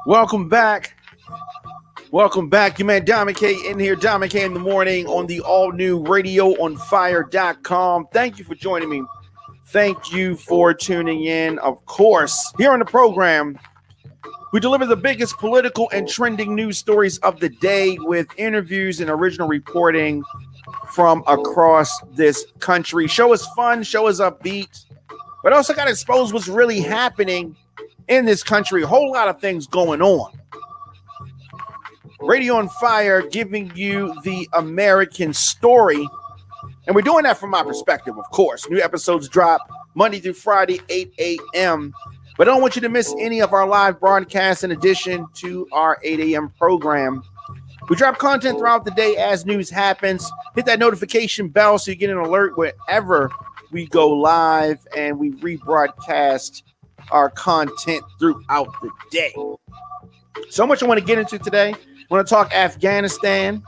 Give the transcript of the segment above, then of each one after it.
Welcome back. Welcome back. Your man Diamond K in here. Diamond K in the morning on the all-new radioonfire.com. Thank you for joining me. Thank you for tuning in. Of course, here on the program, we deliver the biggest political and trending news stories of the day with interviews and original reporting from across this country. Show is fun, show is upbeat, but also got to expose what's really happening in this country. A whole lot of things going on. Radio on Fire giving you the American story. And we're doing that from my perspective, of course. New episodes drop Monday through Friday, 8 a.m. But I don't want you to miss any of our live broadcasts in addition to our 8 a.m. program. We drop content throughout the day as news happens. Hit that notification bell so you get an alert wherever we go live, and we rebroadcast our content throughout the day. So much I want to get into today. I want to talk Afghanistan.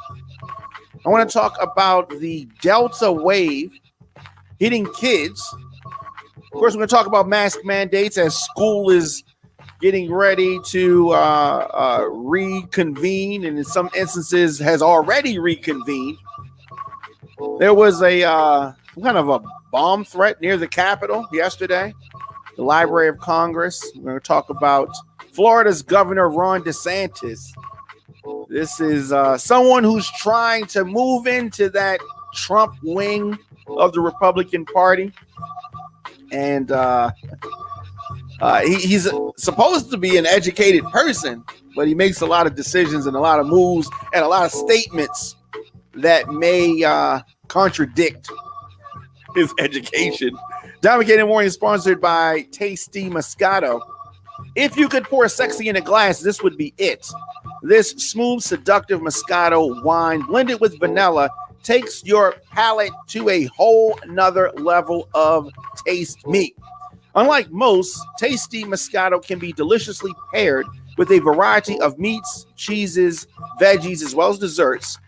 I want to talk about the Delta wave hitting kids. Of course, we're going to talk about mask mandates as school is getting ready to reconvene, and in some instances has already reconvened. There was a kind of a bomb threat near the Capitol yesterday, the Library of Congress. We're going to talk about Florida's Governor Ron DeSantis. This is someone who's trying to move into that Trump wing of the Republican Party. And he's supposed to be an educated person, but he makes a lot of decisions and a lot of moves and a lot of statements that may contradict his education. Diamond K in the Morning is sponsored by Tasty Moscato. If you could pour sexy in a glass, this would be it. This smooth, seductive Moscato wine blended with vanilla takes your palate to a whole nother level of taste meat. Unlike most, Tasty Moscato can be deliciously paired with a variety of meats, cheeses, veggies, as well as desserts.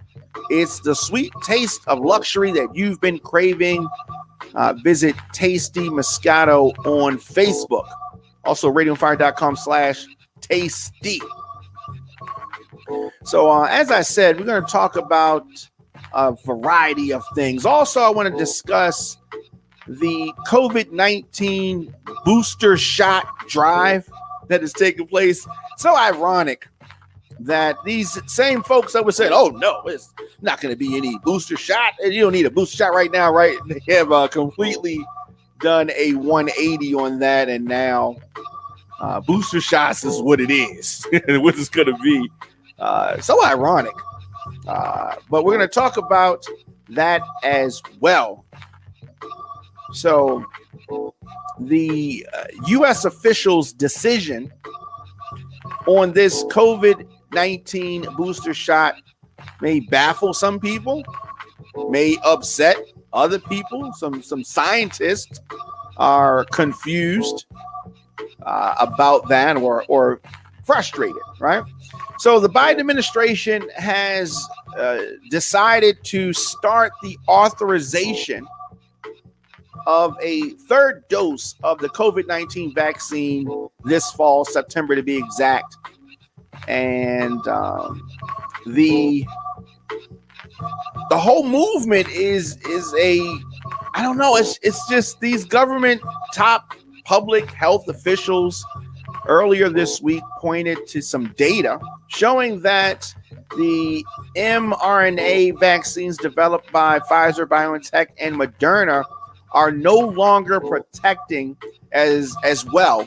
It's the sweet taste of luxury that you've been craving. Visit Tasty Moscato on Facebook. Also, radioonfire.com/tasty. So, as I said, we're going to talk about a variety of things. Also, I want to discuss the COVID-19 booster shot drive that is taking place. So ironic that these same folks that were saying, oh, no, it's not going to be any booster shot. You don't need a booster shot right now, right? They have completely done a 180 on that, and now booster shots is what it is, what it's going to be. So ironic. But we're going to talk about that as well. So the U.S. officials' decision on this COVID-19 booster shot may baffle some people, may upset other people. Some scientists are confused about that or frustrated, right? So the Biden administration has decided to start the authorization of a third dose of the COVID-19 vaccine this fall, September to be exact. And the whole movement is I don't know, it's just these government top public health officials earlier this week pointed to some data showing that the mRNA vaccines developed by Pfizer, BioNTech, and Moderna are no longer protecting as well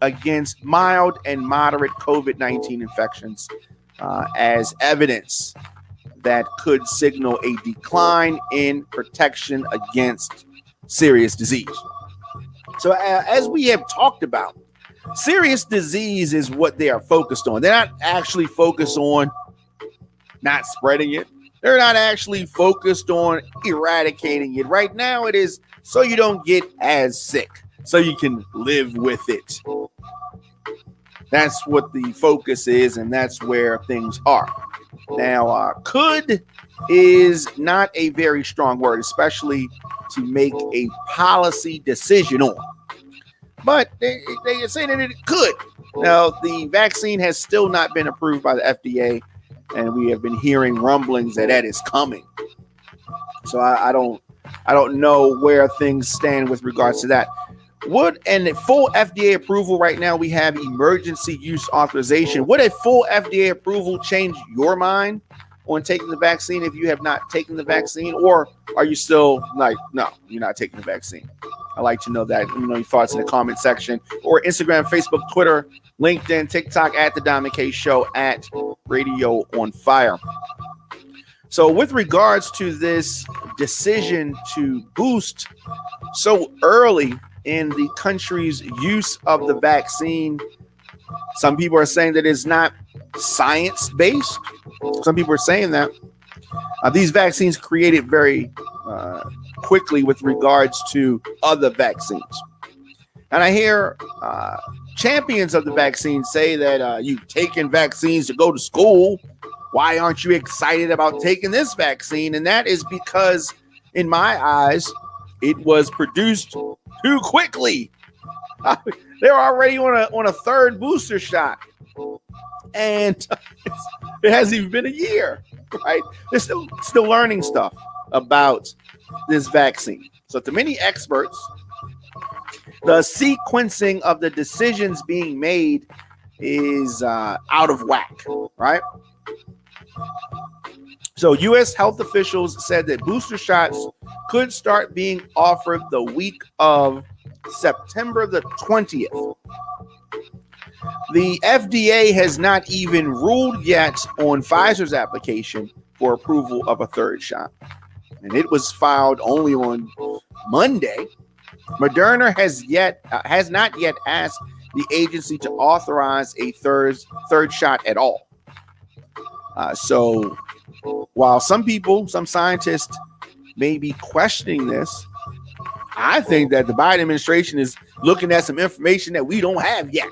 against mild and moderate COVID-19 infections as evidence that could signal a decline in protection against serious disease. So as we have talked about, serious disease is what they are focused on. They're not actually focused on not spreading it. They're not actually focused on eradicating it. Right now, it is so you don't get as sick, so you can live with it. That's what the focus is, and that's where things are. Now, could is not a very strong word, especially to make a policy decision on. But they are saying that it could. Now, the vaccine has still not been approved by the FDA, and we have been hearing rumblings that is coming. So I don't know where things stand with regards to that. Would and full FDA approval right now, we have emergency use authorization. Would a full FDA approval change your mind on taking the vaccine if you have not taken the vaccine, or are you still like, no, you're not taking the vaccine? I'd like to know that. Let me know your thoughts in the comment section, or Instagram, Facebook, Twitter, LinkedIn, TikTok at The Diamond K Show, at Radio on Fire. So with regards to this decision to boost so early in the country's use of the vaccine, some people are saying that it's not science-based. Some people are saying that these vaccines created very quickly with regards to other vaccines. And I hear champions of the vaccine say that you've taken vaccines to go to school. Why aren't you excited about taking this vaccine? And that is because, in my eyes, it was produced too quickly. They're already on a third booster shot, and it hasn't even been a year, right? They're still learning stuff about this vaccine. So to many experts, the sequencing of the decisions being made is out of whack, right? So U.S. health officials said that booster shots could start being offered the week of September the 20th. The FDA has not even ruled yet on Pfizer's application for approval of a third shot, and it was filed only on Monday. Moderna has not yet asked the agency to authorize a third shot at all. So while some scientists may be questioning this, I think that the Biden administration is looking at some information that we don't have yet.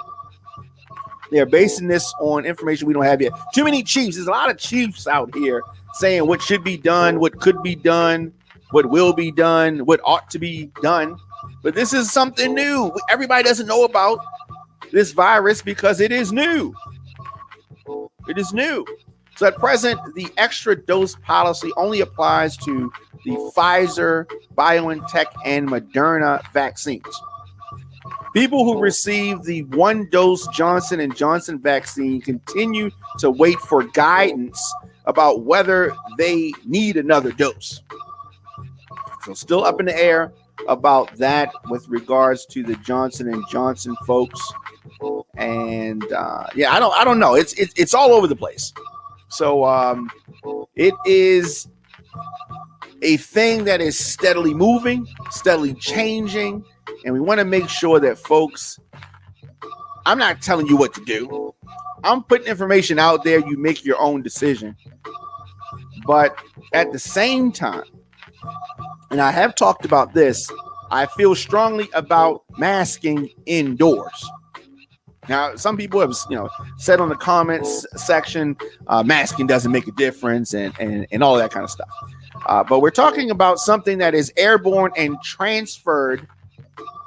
They're basing this on information we don't have yet. Too many chiefs. There's a lot of chiefs out here saying what should be done, what could be done, what will be done, what ought to be done. But this is something new. Everybody doesn't know about this virus because it is new. It is new. So at present, the extra dose policy only applies to the Pfizer, BioNTech, and Moderna vaccines. People who receive the one-dose Johnson & Johnson vaccine continue to wait for guidance about whether they need another dose. So still up in the air about that with regards to the Johnson & Johnson folks. And I don't know. It's all over the place. So it is a thing that is steadily moving, steadily changing, and we want to make sure that folks, I'm not telling you what to do. I'm putting information out there. You make your own decision. But at the same time, and I have talked about this, I feel strongly about masking indoors. Now, some people have, said on the comments section, masking doesn't make a difference and all that kind of stuff. But we're talking about something that is airborne and transferred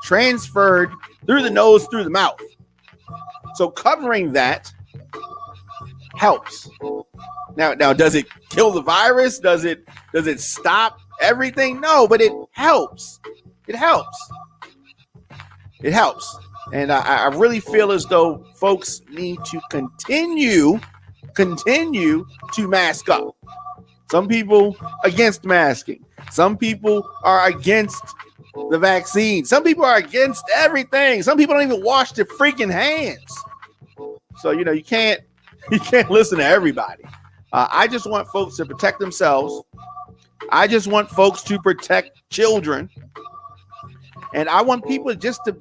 through the nose, through the mouth. So covering that helps. Now, does it kill the virus? Does it stop everything? No, but it helps. It helps. It helps. And I really feel as though folks need to continue to mask up. Some people against masking. Some people are against the vaccine. Some people are against everything. Some people don't even wash their freaking hands. So, you can't listen to everybody. I just want folks to protect themselves. I just want folks to protect children. And I want people just to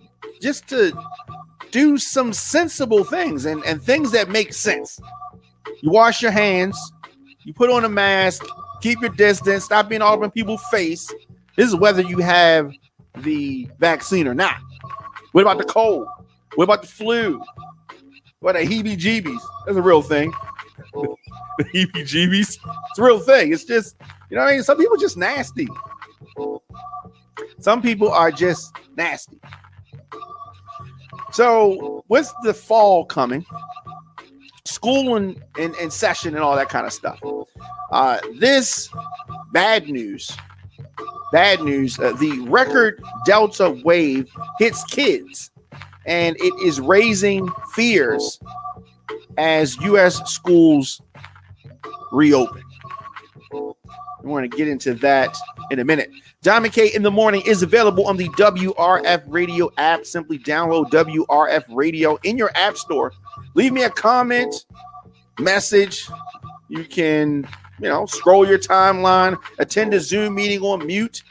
do some sensible things and things that make sense. You wash your hands, you put on a mask, keep your distance, stop being all up in people's face. This is whether you have the vaccine or not. What about the cold? What about the flu? What the heebie-jeebies? That's a real thing. The heebie-jeebies. It's a real thing. It's just, what I mean? Some people are just nasty. Some people are just nasty. So with the fall coming, school and session and all that kind of stuff, this bad news, the record Delta wave hits kids, and it is raising fears as U.S. schools reopen. We're going to get into that in a minute. Diamond K in the Morning is available on the WRF Radio app. Simply download WRF Radio in your app store. Leave me a comment, message. You can, scroll your timeline, attend a Zoom meeting on mute,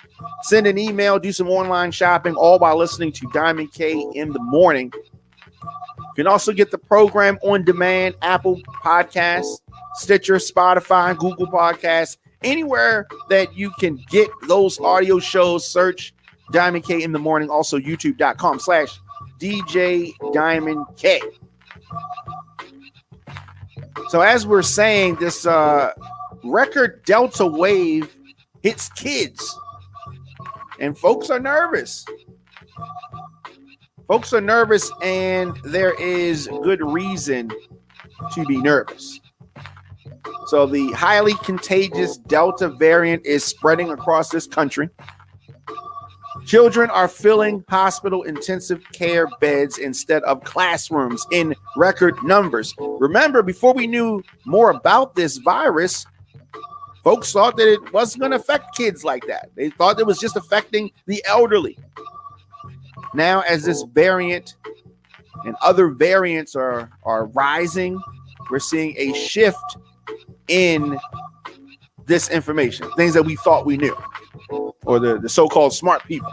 send an email, do some online shopping, all while listening to Diamond K in the Morning. You can also get the program on demand, Apple Podcasts, Stitcher, Spotify, Google Podcasts, anywhere that you can get those audio shows. Search Diamond K in the Morning. Also youtube.com/DJ Diamond K. So as we're saying, this record Delta wave hits kids, and folks are nervous. And there is good reason to be nervous. So the highly contagious Delta variant is spreading across this country. Children are filling hospital intensive care beds instead of classrooms in record numbers. Remember, before we knew more about this virus, folks thought that it wasn't going to affect kids like that. They thought it was just affecting the elderly. Now, as this variant and other variants are rising, we're seeing a shift in this information, things that we thought we knew, or the so-called smart people.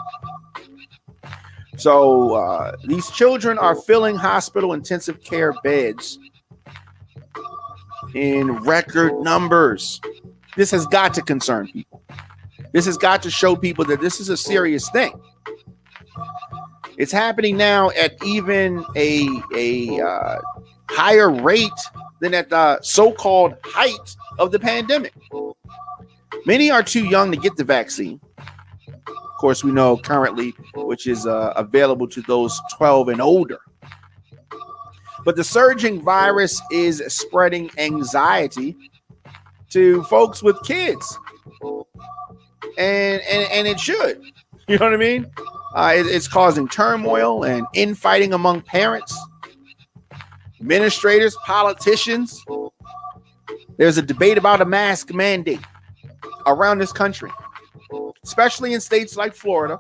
So these children are filling hospital intensive care beds in record numbers. This has got to concern people. This has got to show people that this is a serious thing. It's happening now at even a higher rate than at the so-called height of the pandemic. Many are too young to get the vaccine. Of course, we know currently, which is available to those 12 and older. But the surging virus is spreading anxiety to folks with kids. And it should. You know what I mean? It's causing turmoil and infighting among parents, administrators, politicians. There's a debate about a mask mandate around this country, especially in states like Florida,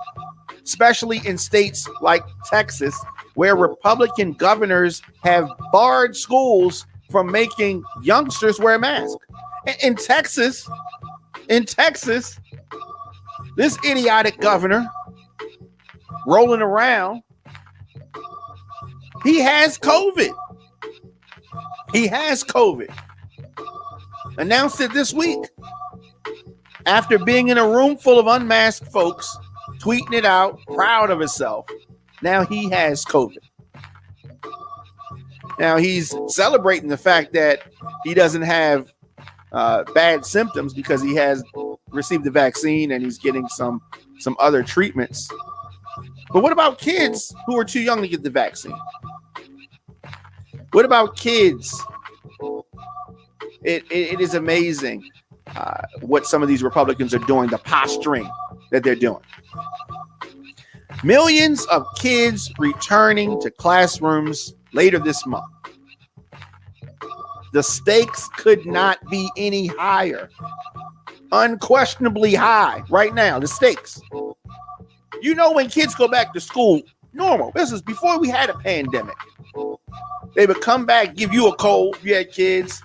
especially in states like Texas, where Republican governors have barred schools from making youngsters wear masks. In Texas, this idiotic governor rolling around, he has COVID. Announced it this week after being in a room full of unmasked folks, tweeting it out, proud of himself. Now he has COVID. Now he's celebrating the fact that he doesn't have bad symptoms because he has received the vaccine and he's getting some other treatments. But what about kids who are too young to get the vaccine? What about kids? It is amazing what some of these Republicans are doing, the posturing that they're doing. Millions of kids returning to classrooms later this month. The stakes could not be any higher. Unquestionably high right now, the stakes. You know, when kids go back to school, normal. This is before we had a pandemic. They would come back, give you a cold. You had kids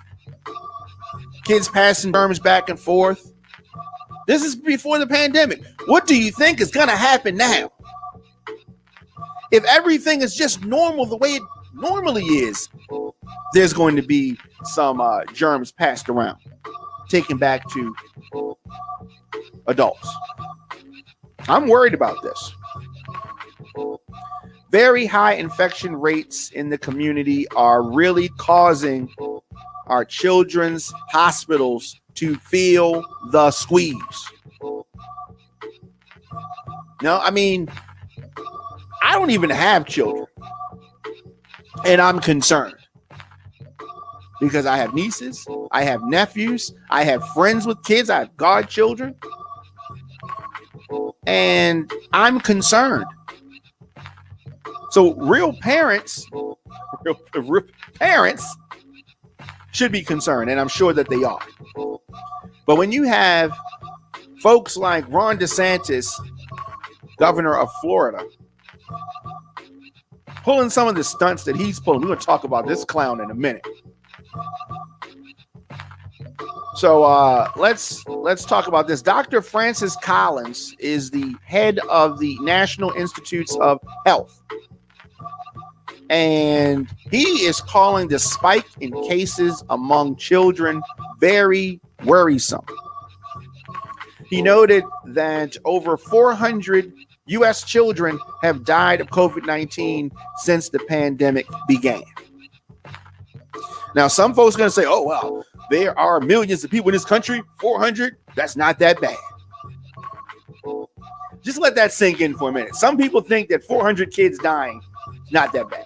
passing germs back and forth. This is before the pandemic. What do you think is going to happen now? If everything is just normal the way it normally is, there's going to be some germs passed around, taken back to adults. I'm worried about this. Very high infection rates in the community are really causing our children's hospitals to feel the squeeze. No, I mean, I don't even have children. And I'm concerned because I have nieces, I have nephews, I have friends with kids, I have godchildren, and I'm concerned. So real parents should be concerned, and I'm sure that they are. But when you have folks like Ron DeSantis, governor of Florida, pulling some of the stunts that he's pulling, we're going to talk about this clown in a minute. So let's talk about this. Dr. Francis Collins is the head of the National Institutes of Health. And he is calling the spike in cases among children very worrisome. He noted that over 400 U.S. children have died of COVID-19 since the pandemic began. Now, some folks are going to say, oh, well, there are millions of people in this country. 400, that's not that bad. Just let that sink in for a minute. Some people think that 400 kids dying is not that bad.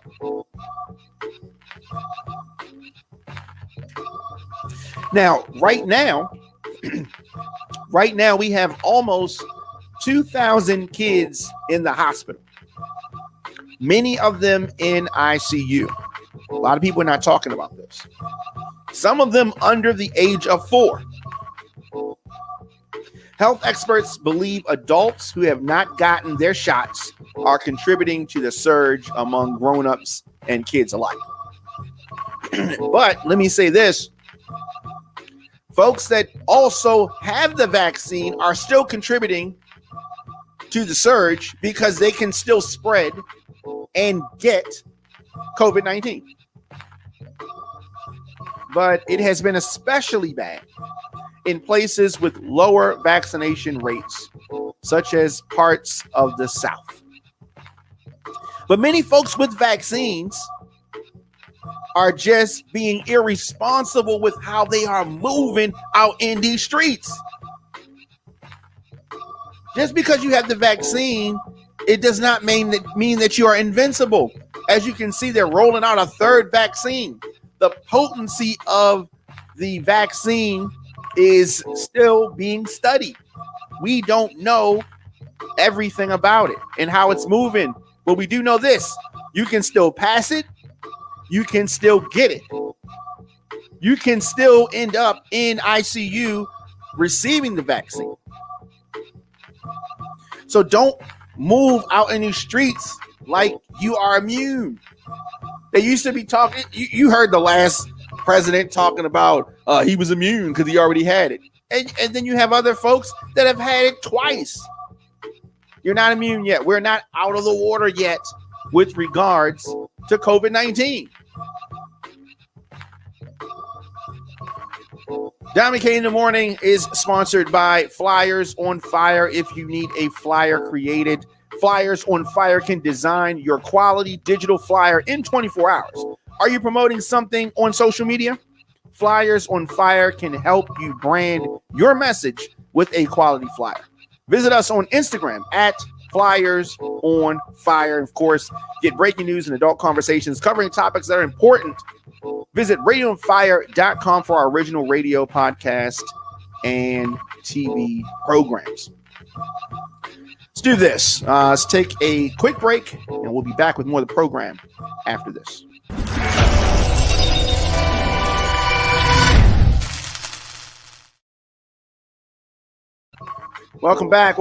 Now, right now, we have almost 2,000 kids in the hospital, many of them in ICU. A lot of people are not talking about this. Some of them under the age of 4. Health experts believe adults who have not gotten their shots are contributing to the surge among grown-ups and kids alike. But let me say this. Folks that also have the vaccine are still contributing to the surge because they can still spread and get COVID-19. But it has been especially bad in places with lower vaccination rates, such as parts of the South. But many folks with vaccines are just being irresponsible with how they are moving out in these streets. Just because you have the vaccine, it does not mean that you are invincible. As you can see, they're rolling out a third vaccine. The potency of the vaccine is still being studied. We don't know everything about it and how it's moving, but we do know this. You can still pass it. You can still get it. You can still end up in ICU receiving the vaccine. So don't move out in these streets like you are immune. They used to be talking. You heard the last president talking about he was immune because he already had it. And then you have other folks that have had it twice. You're not immune yet. We're not out of the water yet with regards to COVID-19. Diamond K in the Morning is sponsored by Flyers on Fire. If you need a flyer created, Flyers on Fire can design your quality digital flyer in 24 hours. Are you promoting something on social media? Flyers on Fire can help you brand your message with a quality flyer. Visit us on Instagram at Flyers on Fire. Of course, get breaking news and adult conversations covering topics that are important. Visit radioonfire.com for our original radio podcast and TV programs. Let's do this. Let's take a quick break, and we'll be back with more of the program after this. Welcome back.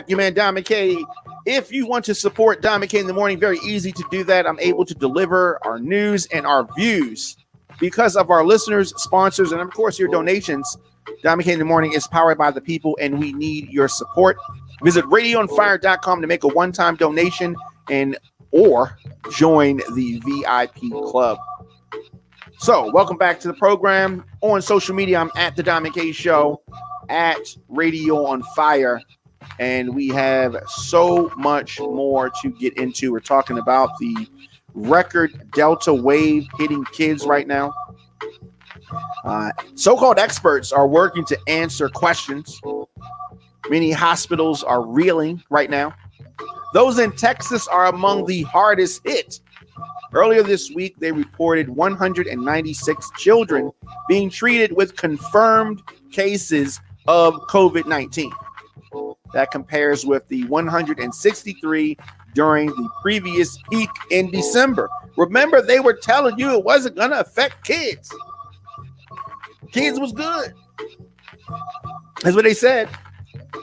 Your man Diamond K. If you want to support Diamond K in the Morning, very easy to do that. I'm able to deliver our news and our views because of our listeners, sponsors, and of course your donations. Diamond K in the Morning is powered by the people, and we need your support. Visit radioonfire.com to make a one-time donation and or join the VIP club. So, welcome back to the program. On social media, I'm at The Diamond K Show, at Radio on Fire, and we have so much more to get into. We're talking about the record Delta wave hitting kids right now. So-called experts are working to answer questions. Many hospitals are reeling right now. Those in Texas are among the hardest hit Earlier this week, they reported 196 children being treated with confirmed cases of COVID-19. That compares with the 163 during the previous peak in December. Remember, they were telling you it wasn't going to affect kids. Kids was good. That's what they said.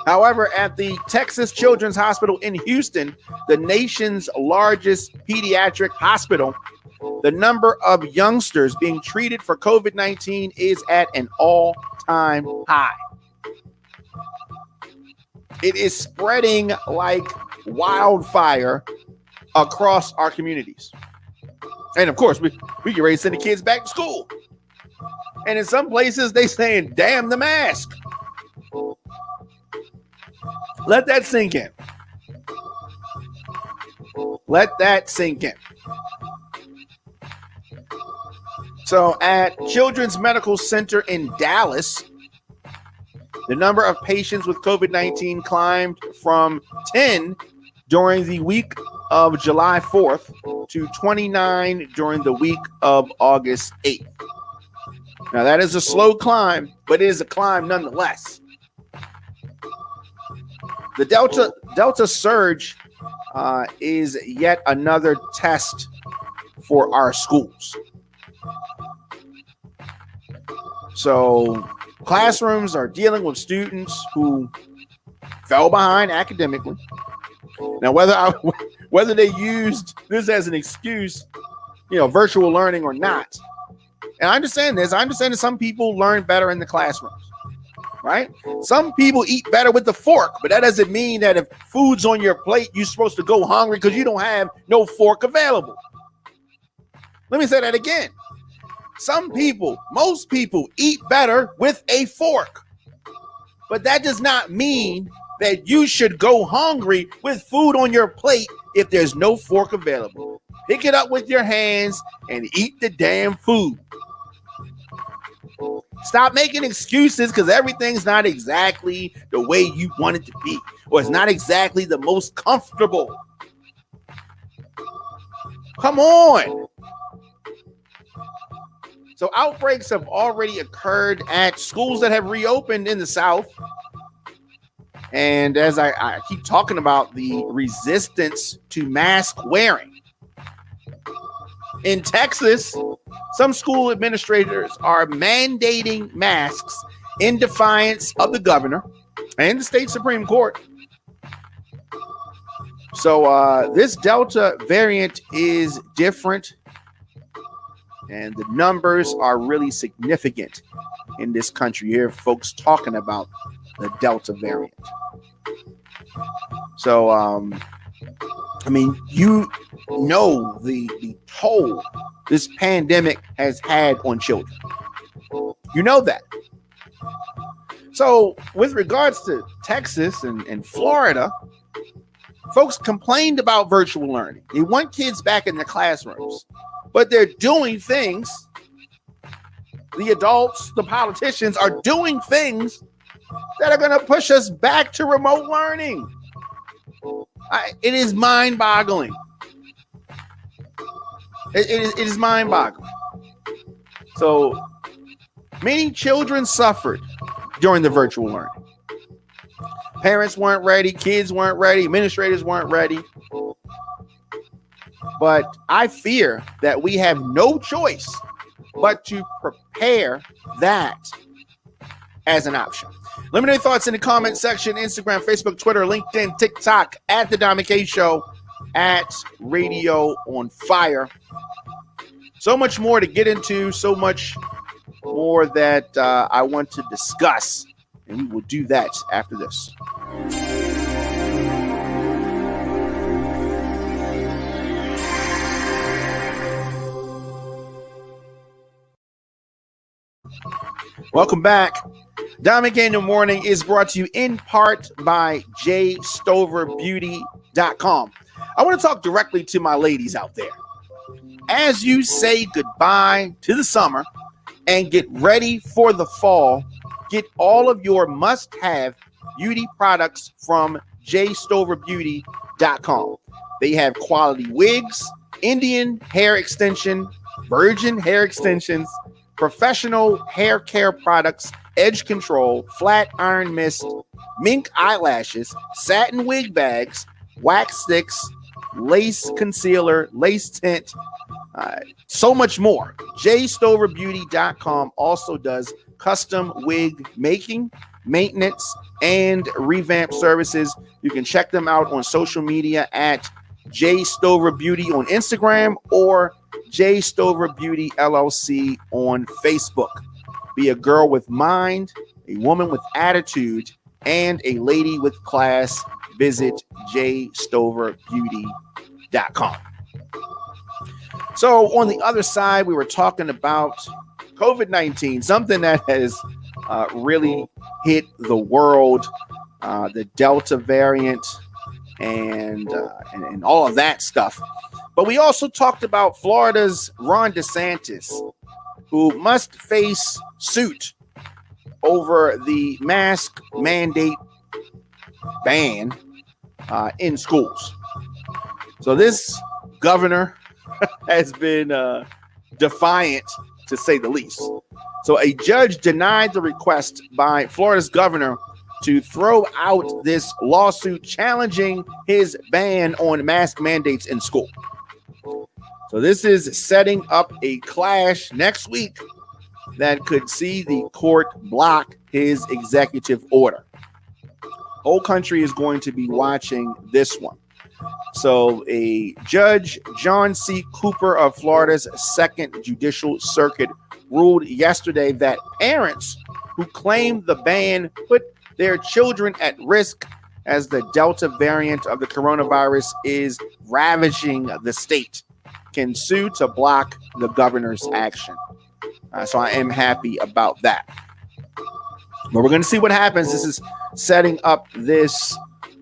However, at the Texas Children's Hospital in Houston, the nation's largest pediatric hospital, the number of youngsters being treated for COVID-19 is at an all-time high. It is spreading like wildfire across our communities. And of course, we get ready to send the kids back to school. And in some places, they saying, damn the mask. Let that sink in. Let that sink in. So at Children's Medical Center in Dallas, the number of patients with COVID-19 climbed from 10 during the week of July 4th to 29 during the week of August 8th. Now, that is a slow climb, but it is a climb nonetheless. The Delta surge is yet another test for our schools. So classrooms are dealing with students who fell behind academically. Now, whether they used this as an excuse, virtual learning or not. And I understand this. I understand that some people learn better in the classrooms. Right? Some people eat better with the fork, but that doesn't mean that if food's on your plate, you're supposed to go hungry because you don't have no fork available. Let me say that again. Most people eat better with a fork, but that does not mean that you should go hungry with food on your plate if there's no fork available. Pick it up with your hands and eat the damn food. Stop making excuses because everything's not exactly the way you want it to be, or it's not exactly the most comfortable. Come on. So outbreaks have already occurred at schools that have reopened in the South. And as I keep talking about the resistance to mask wearing. In Texas, some school administrators are mandating masks in defiance of the governor and the state Supreme Court. So this Delta variant is different, and the numbers are really significant in this country. You hear folks talking about the Delta variant. So, you know the toll this pandemic has had on children. You know that. So with regards to Texas and Florida, folks complained about virtual learning. They want kids back in the classrooms, but they're doing things. The adults, the politicians are doing things that are going to push us back to remote learning. It is mind-boggling. It is mind-boggling. So many children suffered during the virtual learning. Parents weren't ready, kids weren't ready, administrators weren't ready. But I fear that we have no choice but to prepare that as an option. Let me know your thoughts in the comment section, Instagram, Facebook, Twitter, LinkedIn, TikTok, at The Dom K Show, at Radio on Fire. So much more to get into, so much more that I want to discuss, and we will do that after this. Welcome back. Dom K in the Morning is brought to you in part by jstoverbeauty.com. I want to talk directly to my ladies out there. As you say goodbye to the summer and get ready for the fall, get all of your must-have beauty products from jstoverbeauty.com. They have quality wigs, Indian hair extension, virgin hair extensions, professional hair care products, edge control, flat iron mist, mink eyelashes, satin wig bags, wax sticks, lace concealer, lace tint, so much more. JStoverBeauty.com also does custom wig making, maintenance, and revamp services. You can check them out on social media at JStoverBeauty on Instagram or JStoverBeauty LLC on Facebook. Be a girl with mind, a woman with attitude, and a lady with class. Visit JStoverBeauty.com. So on the other side, we were talking about COVID-19, something that has really hit the world, the Delta variant and all of that stuff. But we also talked about Florida's Ron DeSantis, who must face suit over the mask mandate ban in schools. So this governor has been defiant, to say the least. So a judge denied the request by Florida's governor to throw out this lawsuit challenging his ban on mask mandates in school. So this is setting up a clash next week that could see the court block his executive order. Whole country is going to be watching this one. So a judge, John C. Cooper of Florida's Second Judicial Circuit, ruled yesterday that parents who claim the ban put their children at risk as the Delta variant of the coronavirus is ravaging the state can sue to block the governor's action. So I am happy about that. But we're going to see what happens. This is setting up this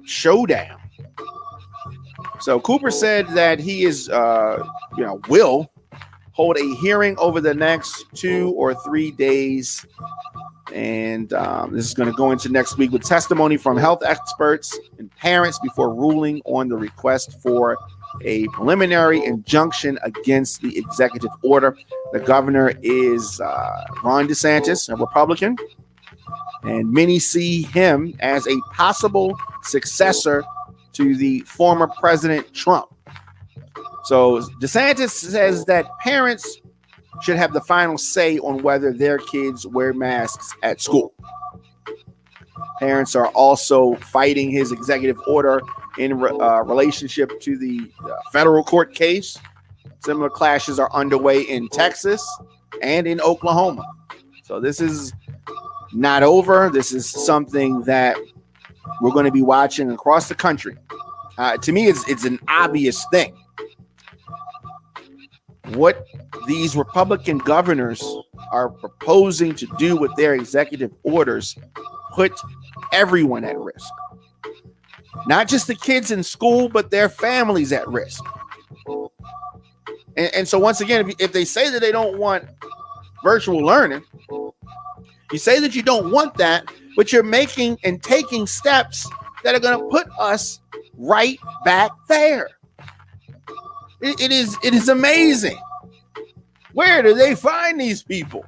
showdown. So Cooper said that he is, will hold a hearing over the next 2 or 3 days. And this is going to go into next week with testimony from health experts and parents before ruling on the request for a preliminary injunction against the executive order. The governor is Ron DeSantis, a Republican, and many see him as a possible successor to the former President Trump. So DeSantis says that parents should have the final say on whether their kids wear masks at school. Parents are also fighting his executive order in relationship to the federal court case. Similar clashes are underway in Texas and in Oklahoma. So this is not over. This is something that we're going to be watching across the country. To me, it's an obvious thing. What these Republican governors are proposing to do with their executive orders put everyone at risk. Not just the kids in school, but their families at risk. And so once again, if they say that they don't want virtual learning, you say that you don't want that, but you're making and taking steps that are going to put us right back there. It is amazing. Where do they find these people?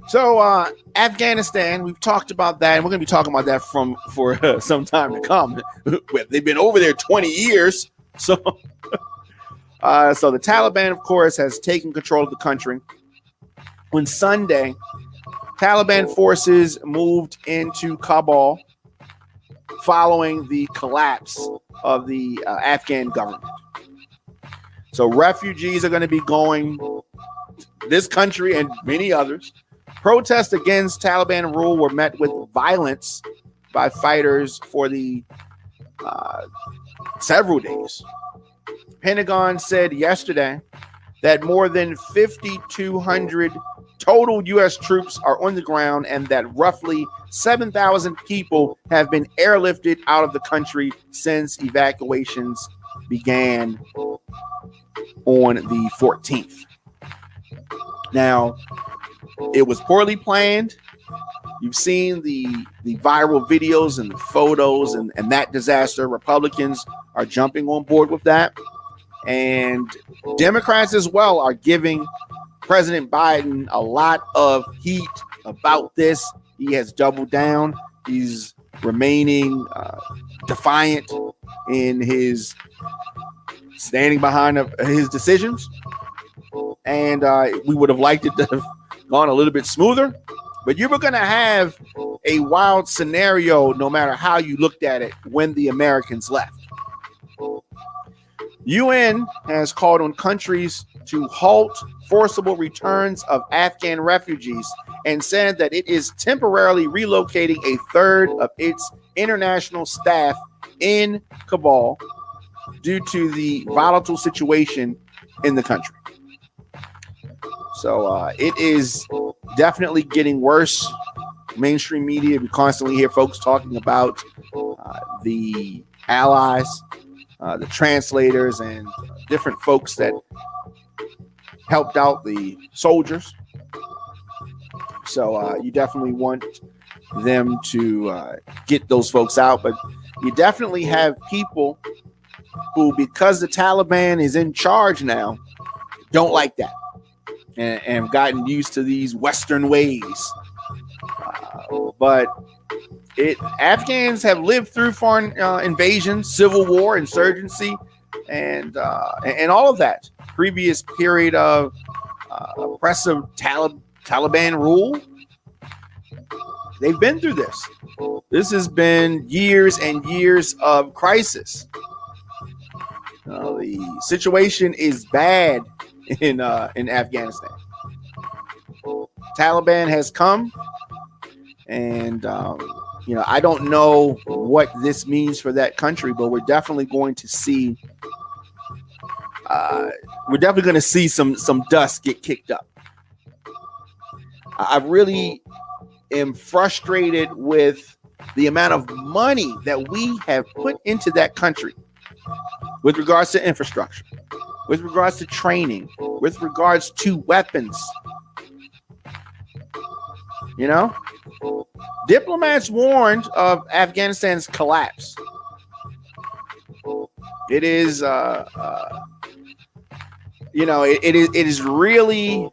So Afghanistan, we've talked about that, and we're going to be talking about that for some time to come. They've been over there 20 years. So the Taliban, of course, has taken control of the country. On Sunday, Taliban forces moved into Kabul following the collapse of the Afghan government. So refugees are going to be going to this country and many others. Protests against Taliban rule were met with violence by fighters for the several days. Pentagon said yesterday that more than 5,200 total U.S. troops are on the ground and that roughly 7,000 people have been airlifted out of the country since evacuations began on the 14th. Now, it was poorly planned. You've seen the viral videos and the photos and that disaster. Republicans are jumping on board with that. And Democrats as well are giving President Biden a lot of heat about this. He has doubled down. He's remaining defiant in his standing behind his decisions. And we would have liked it to have gone a little bit smoother. But you were going to have a wild scenario no matter how you looked at it when the Americans left. UN has called on countries to halt forcible returns of Afghan refugees and said that it is temporarily relocating a third of its international staff in Kabul due to the volatile situation in the country. So it is definitely getting worse. Mainstream media, we constantly hear folks talking about the allies, the translators, and different folks that helped out the soldiers. So you definitely want them to get those folks out. But you definitely have people who, because the Taliban is in charge now, don't like that and have gotten used to these Western ways. But Afghans have lived through foreign invasion, civil war, insurgency, and all of that. Previous period of oppressive Taliban rule. They've been through this. This has been years and years of crisis. The situation is bad in Afghanistan. Taliban has come, and I don't know what this means for that country, but we're definitely going to see. We're definitely going to see some dust get kicked up. I really am frustrated with the amount of money that we have put into that country with regards to infrastructure, with regards to training, with regards to weapons. Diplomats warned of Afghanistan's collapse. It is, it is really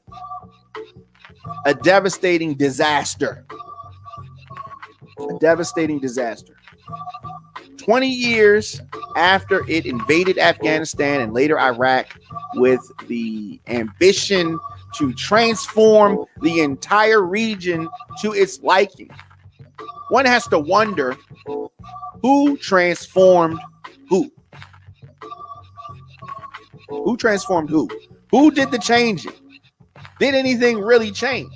a devastating disaster. A devastating disaster. 20 years after it invaded Afghanistan and later Iraq with the ambition to transform the entire region to its liking. One has to wonder who transformed who? Who transformed who? Who did the changing? Did anything really change?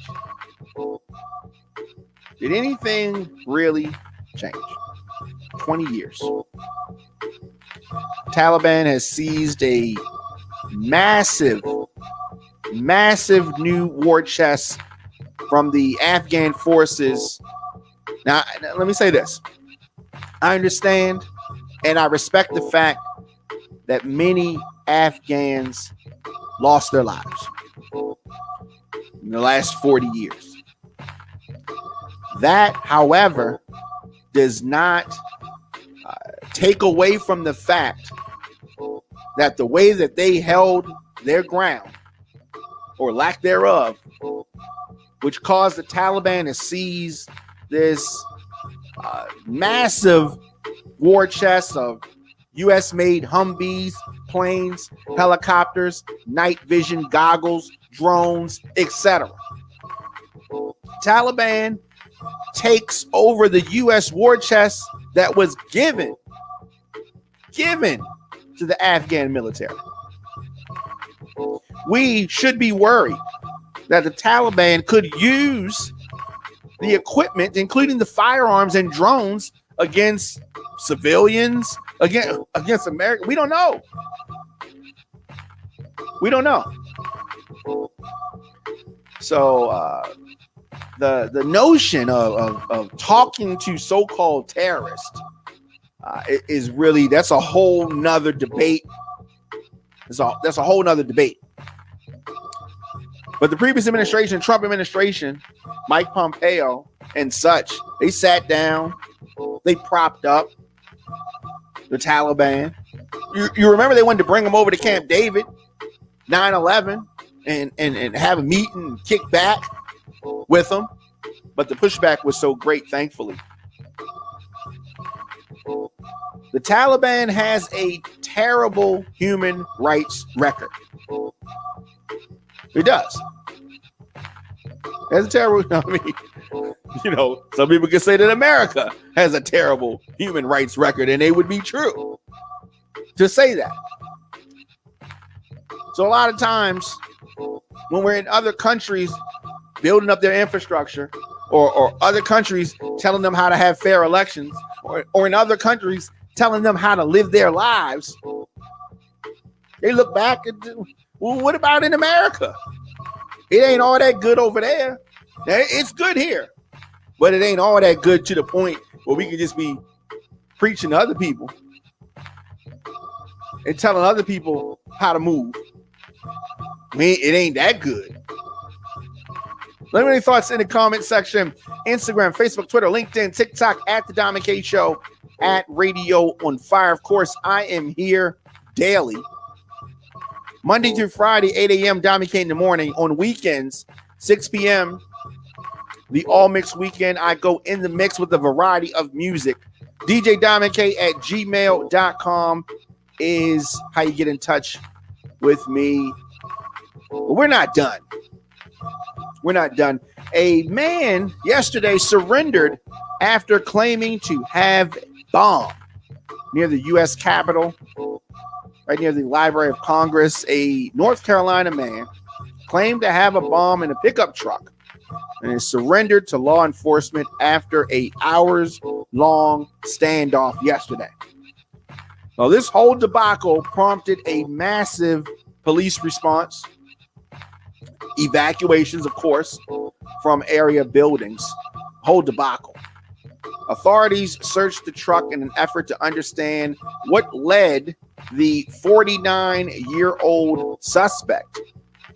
Did anything really change? 20 years. Taliban has seized a massive new war chest from the Afghan forces. Now, let me say this. I understand and I respect the fact that many Afghans lost their lives in the last 40 years. That, however, does not take away from the fact that the way that they held their ground, or lack thereof, which caused the Taliban to seize this massive war chest of U.S.-made Humvees, planes, helicopters, night vision goggles, drones, etc. Taliban takes over the U.S. war chest that was given to the Afghan military. We should be worried that the Taliban could use the equipment, including the firearms and drones, against civilians, against America. We don't know. So the notion of talking to so-called terrorists is really, that's a whole nother debate. That's a whole nother debate. But the previous administration, Trump administration, Mike Pompeo and such, they sat down, they propped up the Taliban, You remember they wanted to bring him over to Camp David, 9/11, and have a meeting and kick back with him. But the pushback was so great, thankfully. The Taliban has a terrible human rights record. It does. It's a terrible, some people could say that America has a terrible human rights record, and they would be true to say that. So a lot of times when we're in other countries building up their infrastructure, or other countries telling them how to have fair elections, or in other countries telling them how to live their lives, they look back and, well, what about in America? It ain't all that good over there. It's good here, but it ain't all that good to the point where we can just be preaching to other people and telling other people how to move. It ain't that good. Let me know your thoughts in the comment section. Instagram, Facebook, Twitter, LinkedIn, TikTok, at The Dom and K Show, at Radio on Fire. Of course, I am here daily, Monday through Friday, 8 a.m., Dom and K in the morning. On weekends, 6 p.m., the All Mix Weekend. I go in the mix with a variety of music. DJ Dom and K at gmail.com is how you get in touch with me. But we're not done. We're not done. A man yesterday surrendered after claiming to have a bomb near the U.S. Capitol, right near the Library of Congress. A North Carolina man claimed to have a bomb in a pickup truck and is surrendered to law enforcement after an hours-long standoff yesterday. Well, this whole debacle prompted a massive police response. Evacuations, of course, from area buildings. Whole debacle. Authorities searched the truck in an effort to understand what led the 49-year-old suspect,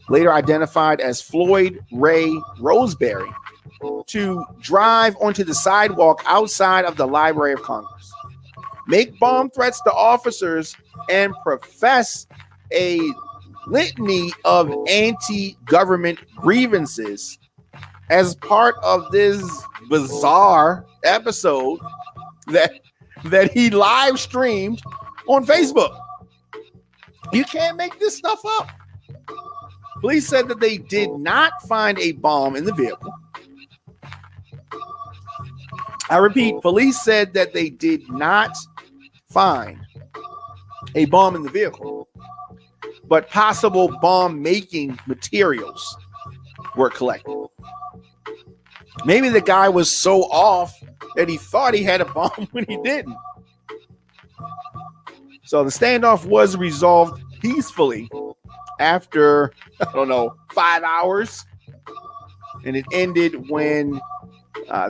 later identified as Floyd Ray Roseberry, to drive onto the sidewalk outside of the Library of Congress, make bomb threats to officers, and profess a litany of anti-government grievances as part of this bizarre episode that he live streamed on Facebook. You can't make this stuff up. Police said that they did not find a bomb in the vehicle. I repeat, police said that they did not find a bomb in the vehicle, but possible bomb-making materials were collected. Maybe the guy was so off that he thought he had a bomb when he didn't. So the standoff was resolved peacefully after, 5 hours. And it ended when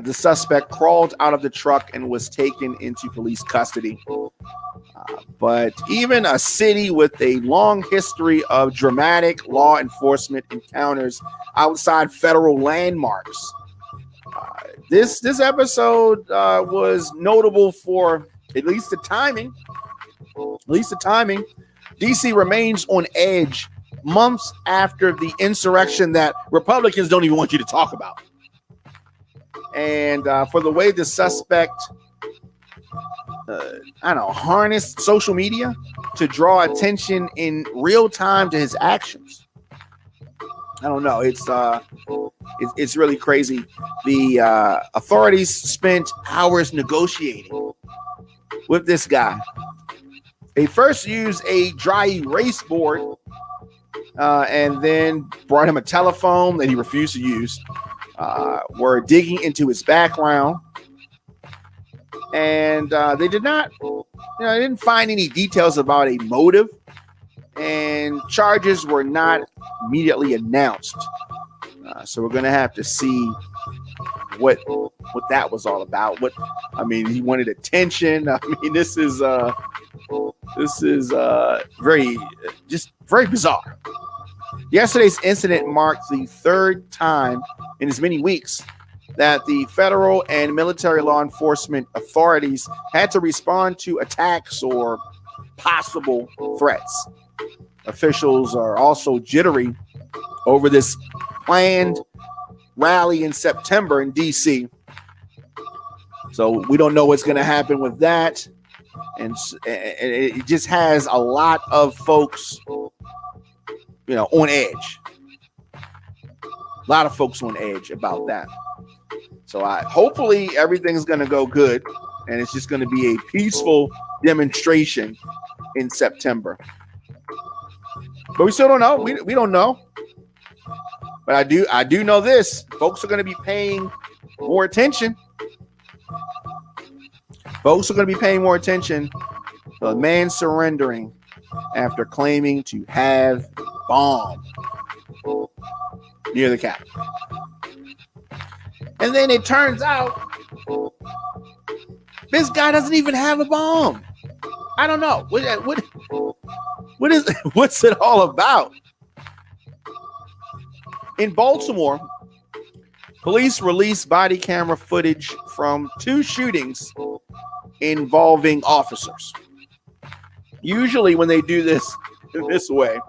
the suspect crawled out of the truck and was taken into police custody. But even a city with a long history of dramatic law enforcement encounters outside federal landmarks, this episode was notable for at least the timing. DC remains on edge months after the insurrection that Republicans don't even want you to talk about. And for the way the suspect harnessed social media to draw attention in real time to his actions. I don't know. It's really crazy. The authorities spent hours negotiating with this guy. They first used a dry erase board and then brought him a telephone that he refused to use. Were digging into his background. And they didn't find any details about a motive, and charges were not immediately announced. So we're going to have to see what that was all about. He wanted attention. This is very bizarre. Yesterday's incident marked the third time in as many weeks that the federal and military law enforcement authorities had to respond to attacks or possible threats. Officials are also jittery over this planned rally in September in D.C. So we don't know what's going to happen with that. And it just has a lot of folks, on edge. A lot of folks on edge about that. So hopefully everything's going to go good, and it's just going to be a peaceful demonstration in September. But we still don't know. We don't know. But I do know this. Folks are going to be paying more attention. Folks are going to be paying more attention to a man surrendering after claiming to have a bomb near the Capitol. And then it turns out this guy doesn't even have a bomb. I don't know. What's it all about? In Baltimore, police released body camera footage from 2 shootings involving officers. Usually when they do this in this way,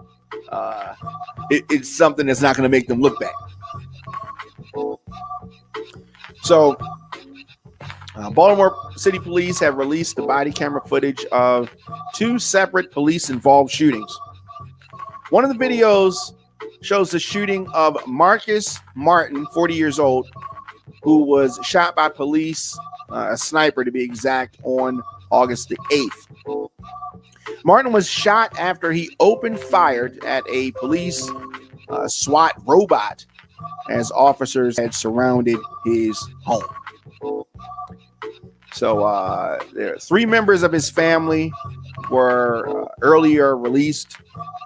it's something that's not going to make them look bad. So Baltimore City Police have released the body camera footage of 2 separate police-involved shootings. One of the videos shows the shooting of Marcus Martin, 40 years old, who was shot by police, a sniper to be exact, on August the 8th. Martin was shot after he opened fire at a police SWAT robot as officers had surrounded his home. So 3 members of his family were earlier released.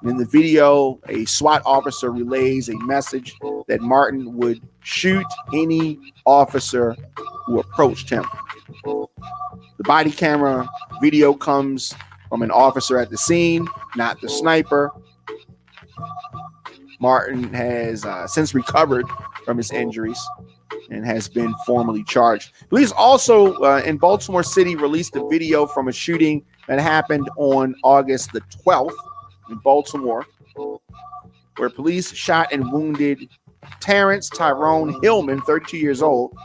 In the video, a SWAT officer relays a message that Martin would shoot any officer who approached him. The body camera video comes from an officer at the scene, not the sniper. Martin has since recovered from his injuries and has been formally charged. Police also in Baltimore City released a video from a shooting that happened on August the 12th in Baltimore, where police shot and wounded Terrence Tyrone Hillman, 32 years old.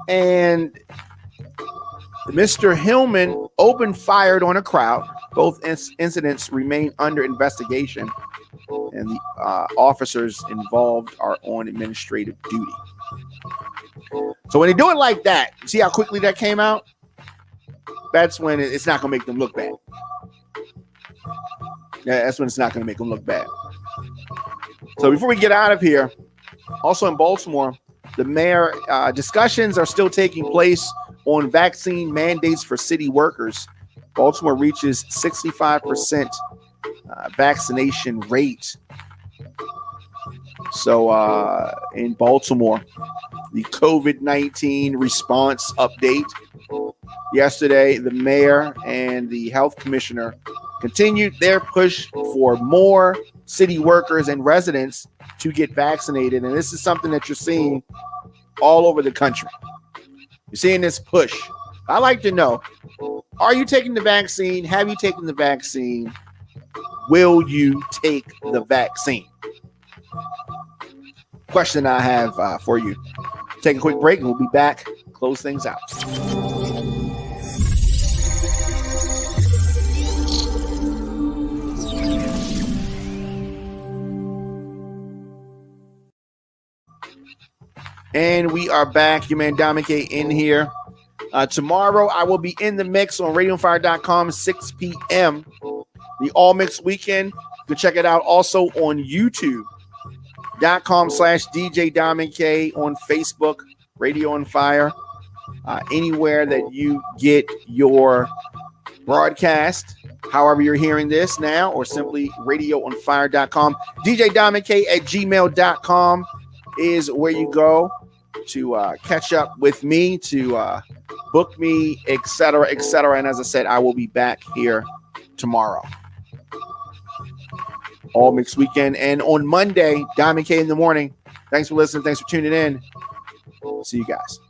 And Mr. Hillman opened fire on a crowd. Both incidents remain under investigation, and the officers involved are on administrative duty. So when they do it like that, see how quickly that came out? That's when it's not going to make them look bad. Yeah, that's when it's not going to make them look bad. So before we get out of here, also in Baltimore, the mayor discussions are still taking place on vaccine mandates for city workers. Baltimore reaches 65% vaccination rate. So in Baltimore, the COVID-19 response update. Yesterday, the mayor and the health commissioner continued their push for more city workers and residents to get vaccinated. And this is something that you're seeing all over the country. You're seeing this push. I like to know, are you taking the vaccine? Have you taken the vaccine? Will you take the vaccine? Question I have for you. Take a quick break and we'll be back. Close things out. And we are back. Your man Dominique in here. Tomorrow, I will be in the mix on radioonfire.com, 6 p.m. The All Mix Weekend. You can check it out also on YouTube.com/DJ Dominique, on Facebook, Radio on Fire. Anywhere that you get your broadcast, however you're hearing this now, or simply radioonfire.com. DJ Dominique at gmail.com is where you go to catch up with me, to book me, etc., etc. And as I said, I will be back here tomorrow. All Mixed Weekend. And on Monday, Dominique in the morning. Thanks for listening. Thanks for tuning in. See you guys.